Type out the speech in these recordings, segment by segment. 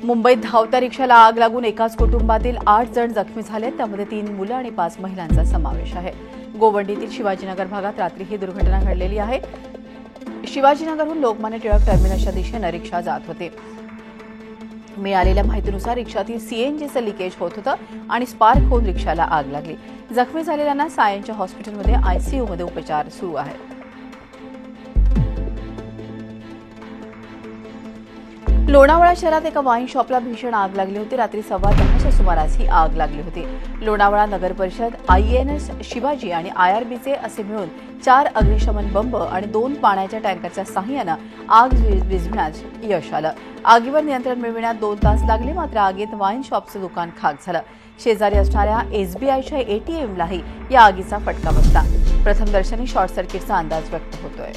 मुंबईत धावत्या रिक्षाला आग लागून एकाच कुटुंबातील 8 जण जखमी झाले, त्यामध्ये 3 मुलं आणि 5 महिलांचा समावेश आहे। गोवंडीतील शिवाजीनगर भागात रात्री ही दुर्घटना घडलेली आहे। शिवाजीनगरहून लोकमान्य टिळक टर्मिनसच्या दिशेने रिक्षा जात होते। मिळालेल्या माहितीनुसार रिक्षातील सीएनजीचं लिकेज होत होतं आणि स्पार्क होऊन रिक्षाला आग लागली। जखमी झालेल्यांना सायनच्या हॉस्पिटलमध्ये आयसीयूमध्ये उपचार सुरू आहेत। लोणावळा शहरात एका वाईन शॉपला भीषण आग लागली होती। रात्री 10:15च्या सुमारास ही आग लागली होती। लोणावळा नगर परिषद, आयएनएस शिवाजी आणि आयआरबीचे असे मिळून 4 अग्निशमन बंब आणि 2 पाण्याच्या टँकरच्या सहाय्यानं आग विझविण्यास यश आलं। आगीवर नियंत्रण मिळविण्यात 2 तास लागले, मात्र आगीत वाईन शॉपचं दुकान खाक झालं। शेजारी असणाऱ्या एसबीआयच्या एटीएमलाही या आगीचा फटका बसला। प्रथमदर्शनी शॉर्ट सर्किटचा अंदाज व्यक्त होतोय।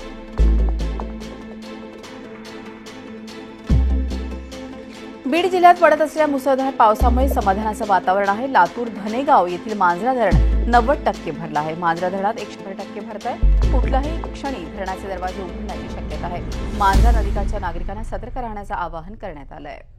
बीड जिल्ह्यात पडत असलेल्या मुसळधार पावसामुळे समाधानाचं वातावरण आहे। लातूर धनेगाव येथील मांजरा धरण 90% भरलं आहे। मांजरा धरणात 100% भरत आहे। कुठल्याही क्षणी धरणाचे दरवाजे उघडण्याची शक्यता आहे। मांजरा नदीकाठच्या नागरिकांना सतर्क राहण्याचं आवाहन करण्यात आलं आहे।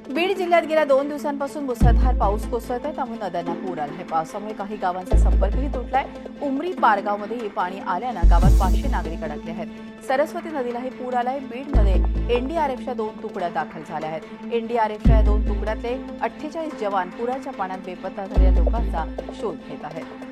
बीड जिल्ह्यात गेल्या 2 दिवसांपासून मुसळधार पाऊस कोसळत आहे, त्यामुळे नद्यांना पूर आला आहे। पावसामुळे काही गावांचा संपर्कही तुटलाय। उमरी पारगावमध्ये पाणी आल्यानं गावात 500 नागरिक अडकले आहेत। सरस्वती नदीलाही पूर आलाय। बीडमध्ये एनडीआरएफच्या 2 तुकड्या दाखल झाल्या आहेत। एनडीआरएफच्या या 2 तुकड्यातले 48 जवान पुराच्या पाण्यात बेपत्ता झालेल्या लोकांचा शोध घेत आहेत।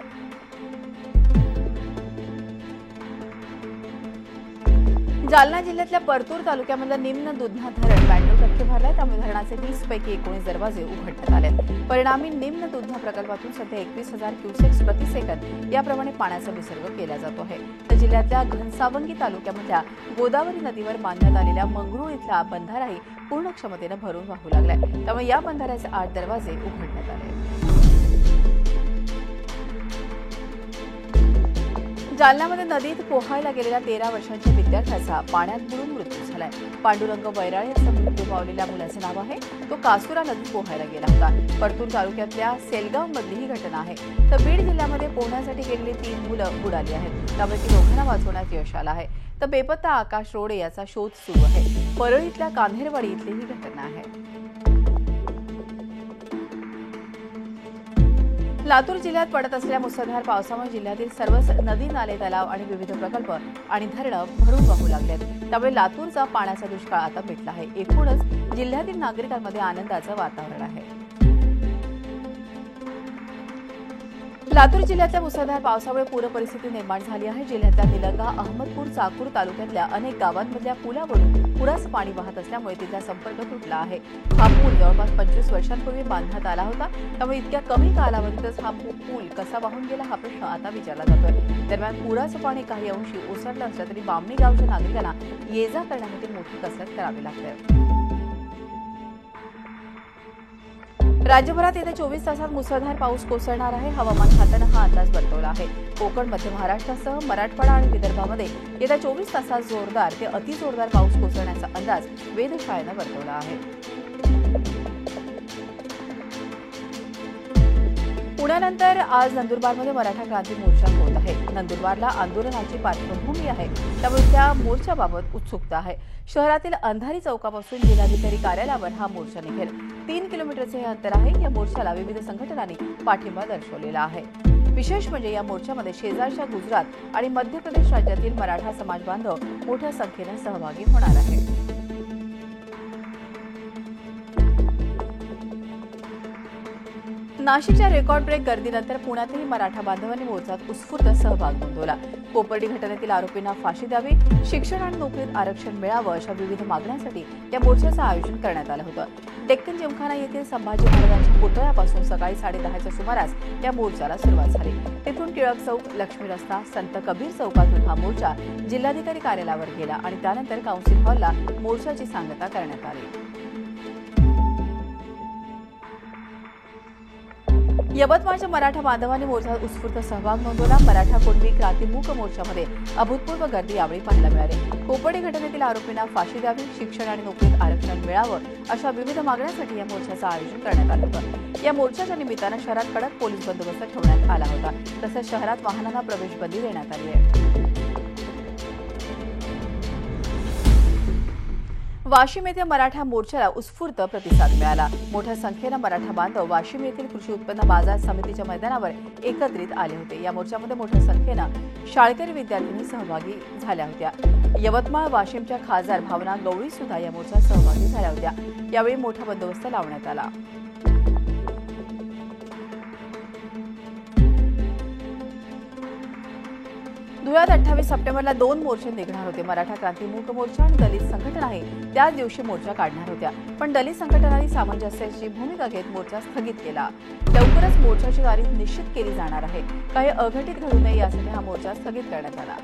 जालना जिल्ह्यातल्या परतूर तालुक्यामधलं निम्न दुधना धरण 92% भरलंय, त्यामुळे धरणाचे 20 पैकी 19 दरवाजे उघडण्यात आले। परिणामी निम्न दुधना प्रकल्पातून सध्या 21,000 क्युसेक्स प्रतिसेकंद याप्रमाणे पाण्याचा विसर्ग केला जातो आहे। तर जिल्ह्यातल्या घनसावंगी तालुक्यामधल्या गोदावरी नदीवर बांधण्यात आलेल्या मंगरूळ इथला बंधाराही पूर्ण क्षमतेनं भरून वाहू लागलाय, त्यामुळे या बंधाऱ्याचे 8 दरवाजे उघडण्यात आले। जालन्यामध्ये नदीत पोहायला गेलेल्या 13 वर्षांच्या विद्यार्थ्याचा पाण्यात बुडून मृत्यू झालाय। पांडुरंग बैराळे याचं मृत्यू पावलेल्या मुलाचं नाव आहे। तो कासुरा नदीत पोहायला गेला होता। परतूर तालुक्यातल्या सेलगावमधली ही घटना आहे। तर बीड जिल्ह्यामध्ये पोहण्यासाठी गेलेली 3 मुलं बुडाली आहेत, त्यापैकी दोघांना वाचवण्यात यश आलं आहे। तर बेपत्ता आकाश रोडे याचा शोध सुरू आहे। परळीतल्या कान्हेरवाडी इथली ही घटना आहे। लातूर जिल्ह्यात पडत असलेल्या मुसळधार पावसामुळे जिल्ह्यातील सर्वच नदी, नाले, तलाव आणि विविध प्रकल्प आणि धरणं भरून वाहू लागलेत, त्यामुळे लातूरचा पाण्याचा दुष्काळ आता मिटला आहे। एकूणच जिल्ह्यातील नागरिकांमध्ये आनंदाचं वातावरण आहे। लातूर जिल्ह्यातल्या मुसळधार पावसामुळे पूर परिस्थिती निर्माण झाली आहे। जिल्ह्यातल्या निलंगा, अहमदपूर, चाकूर तालुक्यातल्या अनेक गावांमधल्या पुलावरून पुराचं पाणी वाहत असल्यामुळे तिथला संपर्क तुटला आहे। हा पूल जवळपास 25 वर्षांपूर्वी बांधण्यात आला होता, त्यामुळे इतक्या कमी कालावधीतच हा पूल कसा वाहून गेला हा प्रश्न आता विचारला जातोय। दरम्यान पुराचं पाणी काही अंशी ओसरलं असलं तरी बामणी गावच्या नागरिकांना ये-जा करण्यासाठी मोठी कसरत करावी लागते। राज्यभरात येत्या 24 तासात मुसळधार पाऊस कोसळणार आहे। हवामान खात्यानं हा अंदाज वर्तवला आहे। कोकण, मध्य महाराष्ट्रासह मराठवाडा आणि विदर्भामध्ये येत्या 24 तासात जोरदार ते अतिजोरदार पाऊस कोसळण्याचा अंदाज वेधशाळेनं वर्तवला आहे। पुण्यानंतर आज नंदुरबारमध्ये मराठा क्रांती मोर्चा होत आहे। नंदुरबारला आंदोलनाची पार्श्वभूमी आहे, त्यामुळे त्या मोर्चाबाबत उत्सुकता आहे। शहरातील अंधारी चौकापासून जिल्हाधिकारी कार्यालयावर हा मोर्चा निघेल। 3 किलोमीटरचे हे अंतर आहे। या मोर्चाला विविध संघटनांनी पाठिंबा दर्शवलेला आहे। विशेष म्हणजे या मोर्चामध्ये शेजारच्या गुजरात आणि मध्य प्रदेश राज्यातील मराठा समाज बांधव मोठ्या संख्येनं सहभागी होणार आहे। नाशिकच्या रेकॉर्ड ब्रेक गर्दीनंतर पुण्यातही मराठा बांधवांनी मोर्चात उत्स्फूर्त सहभाग नोंदवला। कोपर्डी घटनेतील आरोपींना फाशी द्यावी, शिक्षण आणि नोकरीत आरक्षण मिळावं अशा विविध मागण्यांसाठी या मोर्चाचं आयोजन करण्यात आलं होतं। डेक्कन जिमखाना येथील संभाजी महाराजांच्या पुतळ्यापासून सकाळी 10:30च्या सुमारास या मोर्चाला सुरुवात झाली। तिथून टिळक चौक, लक्ष्मी रस्ता, संत कबीर चौकातून हा मोर्चा जिल्हाधिकारी कार्यालयावर गेला आणि त्यानंतर काउन्सिल हॉलला मोर्चाची सांगता करण्यात आली। यवतमाळच्या मराठा बांधवांनी मोर्चात उत्स्फूर्त सहभाग नोंदवला। मराठा कुणबी क्रांतिमूक मोर्चामध्ये अभूतपूर्व गर्दी यावेळी पाहायला मिळाली। कोपर्डी घटनेतील आरोपींना फाशी द्यावी, शिक्षण आणि नोकरीत आरक्षण मिळावं अशा विविध मागण्यांसाठी या मोर्चाचं आयोजन करण्यात आलं होतं। या मोर्चाच्या निमित्तानं शहरात कडक पोलीस बंदोबस्त ठेवण्यात आला होता। तसंच शहरात वाहनांना प्रवेशबंदी देण्यात आली आहे। वाशिम येथे मराठा मोर्चाला उत्स्फूर्त प्रतिसाद मिळाला। मोठ्या संख्येने मराठा बांधव वाशिम येथील कृषी उत्पन्न बाजार समितीच्या मैदानावर एकत्रित आले होते। या मोर्चामध्ये मोठ्या संख्येने शाळकरी विद्यार्थ्यांनी सहभागी झाल्या होत्या। यवतमाळ वाशिमच्या खासदार भावना गवळी सुद्धा या मोर्चात सहभागी झाल्या होत्या। यावेळी मोठा बंदोबस्त लावण्यात आला। धुळ्यात 28 सप्टेंबरला 2 मोर्चे निघणार होते। मराठा क्रांती मूक मोर्चा आणि दलित संघटनाही त्याच दिवशी मोर्चा काढणार होत्या, पण दलित संघटनांनी सामंजस्याची भूमिका घेत मोर्चा स्थगित केला। लवकरच मोर्चाची तारीख निश्चित केली जाणार आहे। काही अघटित घडू नये यासाठी हा मोर्चा स्थगित करण्यात आला।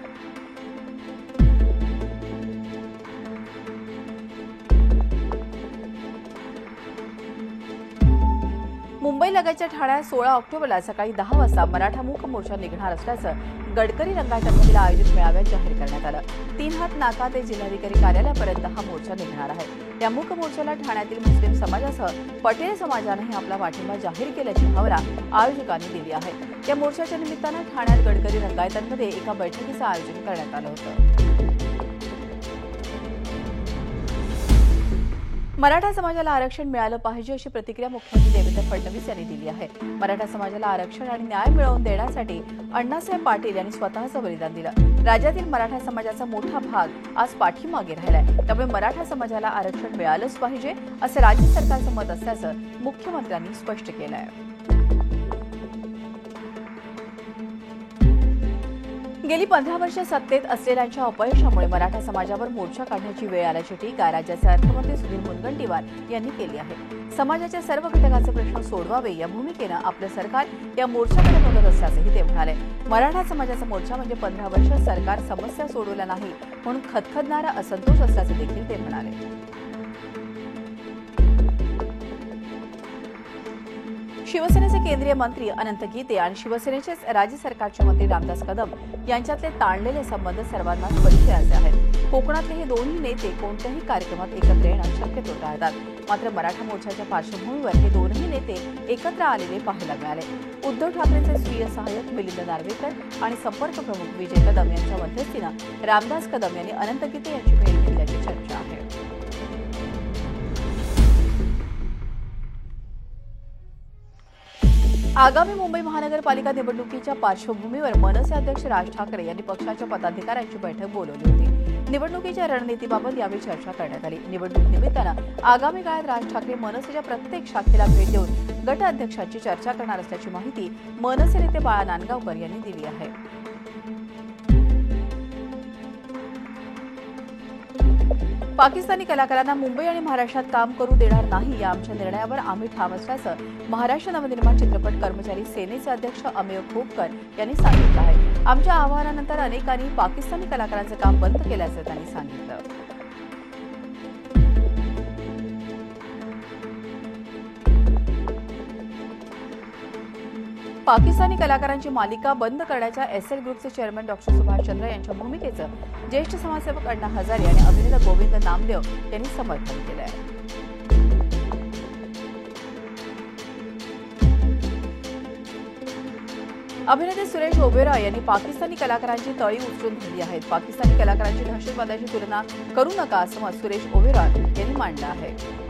मुंबई लगतच्या ठाण्यात 16 ऑक्टोबरला सकाळी 10 वाजता मराठा मूक मोर्चा निघणार असल्याचं गडकरी रंगायतमधील आयोजित मेळाव्यात जाहीर करण्यात आलं। 3 हात नाका ते जिल्हाधिकारी कार्यालयापर्यंत हा मोर्चा निघणार आहे। या मूक मोर्चाला ठाण्यातील मुस्लिम समाजासह पटेल समाजानेही आपला पाठिंबा जाहीर केल्याची भावना आयोजकांनी दिली आहे। या मोर्चाच्या निमित्तानं ठाण्यात गडकरी रंगायतमध्ये एका बैठकीचं आयोजन करण्यात आलं होतं। मराठा समाजाला आरक्षण मिळालं पाहिजे अशी प्रतिक्रिया मुख्यमंत्री देवेंद्र फडणवीस यांनी दिली आहे। मराठा समाजाला आरक्षण आणि न्याय मिळवून देण्यासाठी अण्णासाहेब पाटील यांनी स्वतःचं बलिदान दिलं। राज्यातील मराठा समाजाचा मोठा भाग आज पाठीमागे राहिलाय, त्यामुळे मराठा समाजाला आरक्षण मिळालंच पाहिजे असं राज्य सरकारचं मत असल्याचं मुख्यमंत्र्यांनी स्पष्ट केलं आहे। गेली 15 वर्ष सत्तेत असलेल्यांच्या अपयशामुळे मराठा समाजावर मोर्चा काढण्याची वेळ आल्याची टीका राज्याचे अर्थमंत्री सुधीर मुनगंटीवार यांनी केली आहे। समाजाच्या सर्व घटकांचे प्रश्न सोडवावे या भूमिकेनं आपलं सरकार या मोर्चाकडे बघत असल्याचंही ते म्हणाले। मराठा समाजाचा मोर्चा म्हणजे 15 वर्ष सरकार समस्या सोडवल्या नाही म्हणून खदखदणारा असंतोष असल्याचं देखील ते म्हणाले। शिवसेनेचे केंद्रीय मंत्री अनंत गीते आणि शिवसेनेचेच राज्य सरकारचे मंत्री रामदास कदम यांच्यातले ताणलेले संबंध सर्वांनाच परिचयाचे आहेत। कोकणातले हे दोन्ही नेते कोणत्याही कार्यक्रमात एकत्र येणं शक्यतो टाळतात, मात्र मराठा मोर्चाच्या पार्श्वभूमीवर हे दोन्ही नेते एकत्र आलेले पाहायला मिळाले। उद्धव ठाकरेंचे स्वीय सहाय्यक मिलिंद नार्वेकर आणि संपर्क प्रमुख विजय कदम यांच्या मध्यस्थीनं रामदास कदम यांनी अनंत गीते यांची भेट घेतल्याची चर्चा आहे। आगामी मुंबई महानगरपालिका निवडणुकीच्या पार्श्वभूमीवर मनसे अध्यक्ष राज ठाकरे यांनी पक्षाच्या पदाधिकाऱ्यांची बैठक बोलावली होती। निवडणुकीच्या रणनीतीबाबत यावेळी चर्चा करण्यात आली। निवडणूक निमित्तानं आगामी काळात राज ठाकरे मनसेच्या प्रत्येक शाखेला भेट देऊन गट अध्यक्षांची चर्चा करणार असल्याची माहिती मनसे नेते बाळा नांदगावकर यांनी दिली आहे। पाकिस्तानी कलाकारांना मुंबई आणि महाराष्ट्रात काम करू देणार नाही या आमच्या निर्णयावर आम्ही ठाम असल्याचं महाराष्ट्र नवनिर्माण चित्रपट कर्मचारी सेनेचे अध्यक्ष अमेय खोपकर यांनी सांगितलं आहे। आमच्या आवाहनानंतर अनेकांनी पाकिस्तानी कलाकारांचं काम बंद केल्याचं त्यांनी सांगितलं। पाकिस्तानी कलाकारांची मालिका बंद करण्याच्या एसएल ग्रुपचे चेअरमन डॉक्टर सुभाष चंद्र यांच्या भूमिकेचं ज्येष्ठ समाजसेवक अण्णा हजारे आणि अभिनेता गोविंद नामदेव यांनी समर्थन केलं आहे। अभिनेते सुरेश ओबेरॉय यांनी पाकिस्तानी कलाकारांची तळी उचलून धरली आहेत। पाकिस्तानी कलाकारांची दहशतवादाची तुलना करू नका असं मत सुरेश ओबेरॉय यांनी मांडलं आहे।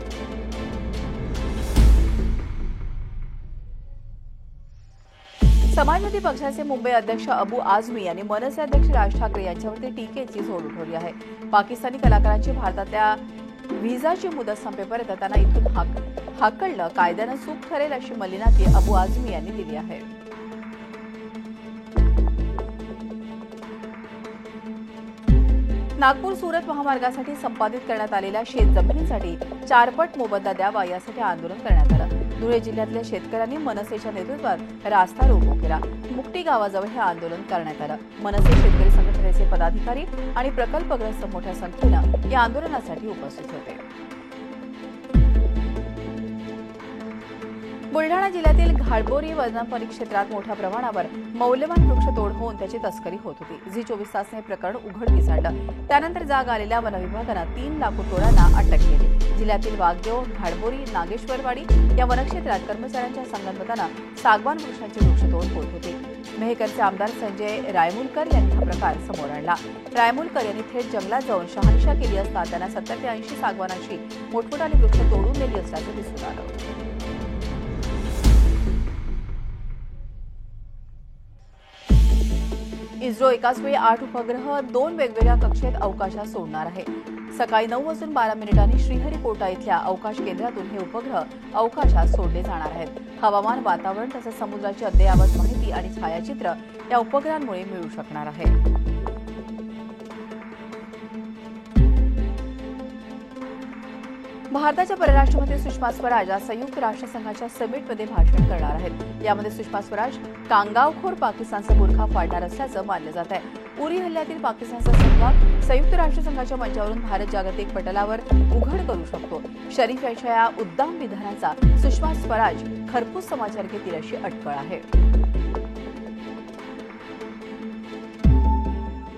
समाजवादी पक्षाचे मुंबई अध्यक्ष अबू आझमी यांनी मनसे अध्यक्ष राज ठाकरे यांच्यावरती टीकेची झोड उठवली आहे। पाकिस्तानी कलाकारांची भारतातल्या व्हिसाची मुदत संपेपर्यंत त्यांना इथून हाकलणं कायद्यानं चूक ठरेल अशी मलिनाती अबू आझमी यांनी दिली आहे। नागपूर सुरत महामार्गासाठी संपादित करण्यात आलेल्या शेतजमिनींसाठी 4 पट मोबदला द्यावा यासाठी आंदोलन करण्यात आलं। धुळे जिल्ह्यातल्या शेतकऱ्यांनी मनसेच्या नेतृत्वात रास्ता रोको केला। मुक्टी गावाजवळ हे आंदोलन करण्यात आलं। मनसे शेतकरी संघटनेचे पदाधिकारी आणि प्रकल्पग्रस्त मोठ्या संख्येनं या आंदोलनासाठी उपस्थित होते। बुलढाणा जिल्ह्यातील घाडबोरी वन परिक्षेत्रात मोठ्या प्रमाणावर मौल्यवान वृक्षतोड होऊन त्याची तस्करी होत होती। झी24 तासने हे प्रकरण उघडकीस आणलं। त्यानंतर जाग आलेल्या वन विभागानं 3 लाकूडतोडांना अटक केली। जिल्ह्यातील वाघदेव, घाडबोरी, नागेश्वरवाडी या वनक्षेत्रात कर्मचाऱ्यांच्या संगनमतानं सागवान वृक्षांची वृक्षतोड होत होती। मेहकरचे आमदार संजय रायमुलकर यांनी हा प्रकार समोर आणला। रायमुलकर यांनी थेट जंगलात जाऊन शहानिशा केली असता त्यांना 70 ते 80 सागवानाची मोठमोठाली वृक्ष तोडून नेली असल्याचं दिसून आलं। इस्रो एकाच वेळी 8 उपग्रह 2 वेगवेगळ्या कक्षेत अवकाशात सोडणार आहे। सकाळी 9:12 श्रीहरिकोटा इथल्या अवकाश केंद्रातून हे उपग्रह अवकाशात सोडले जाणार आहेत। हवामान, वातावरण तसंच समुद्राची अद्ययावत माहिती आणि छायाचित्र या उपग्रहांमुळे मिळू शकणार आहे। भारताच्या परराष्ट्र मंत्री सुषमा स्वराज आज संयुक्त राष्ट्रसंघाच्या समिटमध्ये भाषण करणार आहेत। यामध्ये सुषमा स्वराज कांगावखोर पाकिस्तानचा बुरखा फाडणार असल्याचं मानलं जात आहे। उरी हल्ल्यातील पाकिस्तानचा सहभाग संयुक्त राष्ट्रसंघाच्या मंचावरून भारत जागतिक पटलावर उघड करू शकतो। शरीफ यांच्या या उद्दाम विधानाचा सुषमा स्वराज खरपूस समाचार घेतील अशी अटकळ आहे।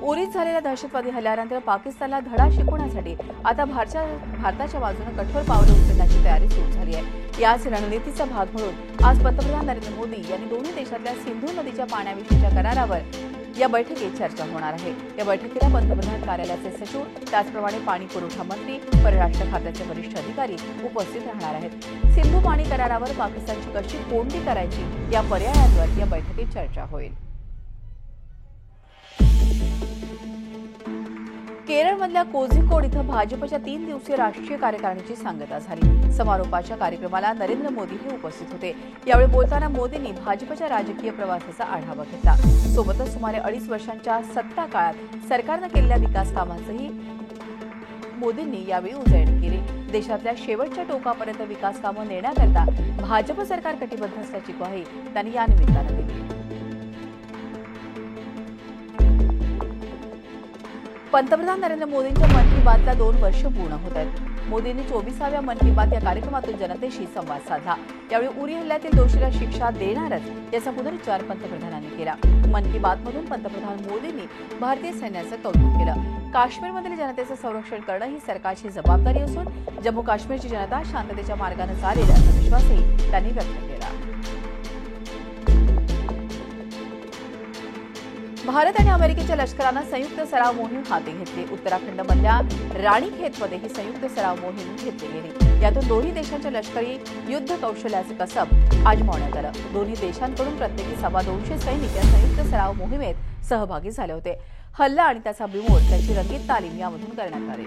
उरीत झालेल्या दहशतवादी हल्ल्यानंतर पाकिस्तानला धडा शिकवण्यासाठी आता भारताच्या बाजूने कठोर पावले उचलण्याची तयारी सुरू झाली आहे। याच रणनीतीचा भाग म्हणून आज पंतप्रधान नरेंद्र मोदी यांनी दोन्ही देशातल्या सिंधू नदीच्या पाण्याविषयीच्या करारावर या बैठकीत चर्चा होणार आहे। या बैठकीला पंतप्रधान कार्यालयाचे सचिव, त्याचप्रमाणे पाणी पुरवठा मंत्री, परराष्ट्र खात्याचे वरिष्ठ अधिकारी उपस्थित राहणार आहेत। सिंधू पाणी करारावर पाकिस्तानची कशी कोंडी करायची या पर्यायांवर या बैठकीत चर्चा होईल। केरळमधल्या कोझिकोड इथं भाजपच्या 3 दिवसीय राष्ट्रीय कार्यकारिणीची सांगता झाली। समारोपाच्या कार्यक्रमाला नरेंद्र मोदी हे उपस्थित होते। यावेळी बोलताना मोदींनी भाजपच्या राजकीय प्रवासाचा आढावा घेतला। सोबतच सुमारे 2.5 वर्षांच्या सत्ता काळात सरकारनं केलेल्या विकास कामांचंही मोदींनी यावेळी उजळणी केली। देशातल्या शेवटच्या टोकापर्यंत विकास कामं नेण्याकरता भाजप सरकार कटिबद्ध असल्याची ग्वाही त्यांनी या निमित्तानं दिली। पंतप्रधान नरेंद्र मोदींच्या मन की बातला 2 वर्ष पूर्ण होत आहेत। मोदींनी 24व्या मन की बात या कार्यक्रमातून जनतेशी संवाद साधला। यावेळी उरी हल्ल्यातील दोषीला शिक्षा देणारच याचा पुनरुच्चार पंतप्रधानांनी केला। मन की बातमधून पंतप्रधान मोदींनी भारतीय सैन्याचं कौतुक केलं। काश्मीरमधील जनतेचं संरक्षण करणं ही सरकारची जबाबदारी असून जम्मू काश्मीरची जनता शांततेच्या मार्गाने चालेल असा विश्वासही त्यांनी व्यक्त केला। भारत आणि अमेरिकेच्या लष्करानं संयुक्त सराव मोहीम हाती घेतली। उत्तराखंडमधल्या राणीखेतमध्ये ही संयुक्त सराव मोहीम घेतली गेली। यातून दोन्ही देशांच्या लष्करी युद्ध कौशल्याचं कसब आजमावण्यात आलं। दोन्ही देशांकडून प्रत्येकी 250 सैनिक या संयुक्त सराव मोहिमेत सहभागी झाले होते। हल्ला आणि त्याचा बिमोड त्याची रंगीत तालीम यामधून करण्यात आली।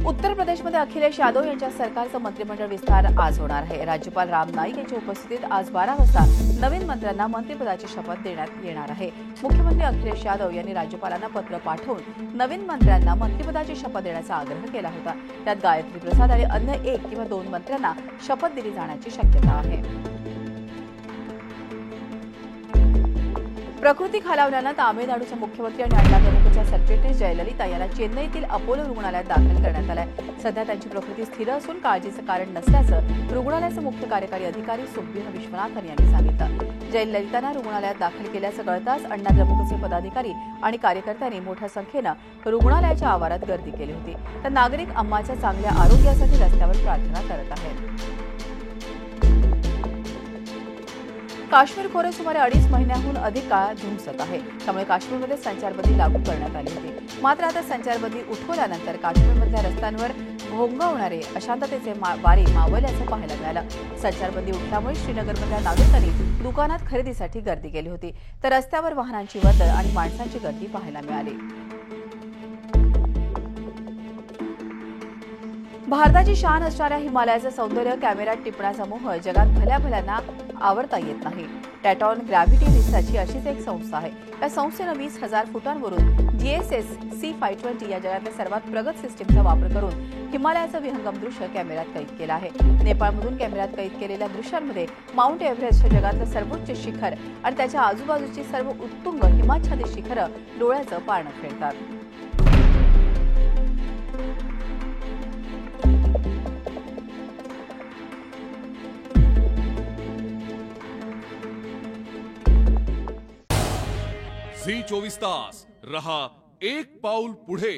उत्तर प्रदेशमध्ये अखिलेश यादव यांच्या सरकारचं मंत्रिमंडळ विस्तार आज होणार आहे। राज्यपाल राम नाईक यांच्या उपस्थितीत आज 12 वाजता नवीन मंत्र्यांना मंत्रिपदाची शपथ देण्यात येणार आहे। मुख्यमंत्री अखिलेश यादव यांनी राज्यपालांना पत्र पाठवून नवीन मंत्र्यांना मंत्रिपदाची शपथ देण्याचा आग्रह केला होता। त्यात गायत्री प्रसाद आणि अन्य 1 किंवा 2 मंत्र्यांना शपथ दिली जाण्याची शक्यता आहे। प्रकृती खालावल्यानं तामिळनाडूच्या मुख्यमंत्री आणि अण्णा द्रमुकच्या सरचिटणीस जयललिता यांना चेन्नईतील अपोलो रुग्णालयात दाखल करण्यात आलंय। सध्या त्यांची प्रकृती स्थिर असून काळजीचं कारण नसल्याचं रुग्णालयाचे मुख्य कार्यकारी अधिकारी सुब्बिह विश्वनाथन यांनी सांगितलं। जयललितांना रुग्णालयात दाखल केल्याचं कळताच अण्णा द्रमुकचे पदाधिकारी आणि कार्यकर्त्यांनी मोठ्या संख्येनं रुग्णालयाच्या आवारात गर्दी केली होती। तर नागरिक अम्माच्या चांगल्या आरोग्यासाठी रस्त्यावर प्रार्थना करत आहेत। काश्मीर खोरे सुमारे 2.5 महिन्याहून अधिक काळ धुमसत आहे। त्यामुळे काश्मीरमध्ये संचारबंदी लागू करण्यात आली होती। मात्र आता संचारबंदी उठवल्यानंतर काश्मीरमधल्या रस्त्यांवर घोंगावणारे अशांततेचे वारे मावळल्याचं पाहायला मिळालं। संचारबंदी उठल्यामुळे श्रीनगरमधल्या नागरिकांनी दुकानात खरेदीसाठी गर्दी केली होती। तर रस्त्यावर वाहनांची वर्दळ आणि माणसांची गर्दी पाहायला मिळाली। भारताची शान असणाऱ्या हिमालयाचं सौंदर्य कॅमेऱ्यात टिपण्याचा मोह जगात भल्याभल्यांना आवरता येत नाही। टॅटॉन ग्रॅव्हिटी रिसर्च ही अशीच एक संस्था आहे। या संस्थेनं 20,000 फुटांवरून GSS C520 या जगातल्या सर्वात प्रगत सिस्टीमचा वापर करून हिमालयाचं विहंगम दृश्य कॅमेऱ्यात कैद केलं आहे। नेपाळमधून कॅमेऱ्यात कैद केलेल्या दृश्यांमध्ये माउंट एव्हरेस्ट हे जगातलं सर्वोच्च शिखर आणि त्याच्या आजूबाजूची सर्व उत्तुंग हिमाच्छादित शिखरं डोळ्याचं पारणं खेळतात। झी 24 तास रहा एक पाऊल पुढे।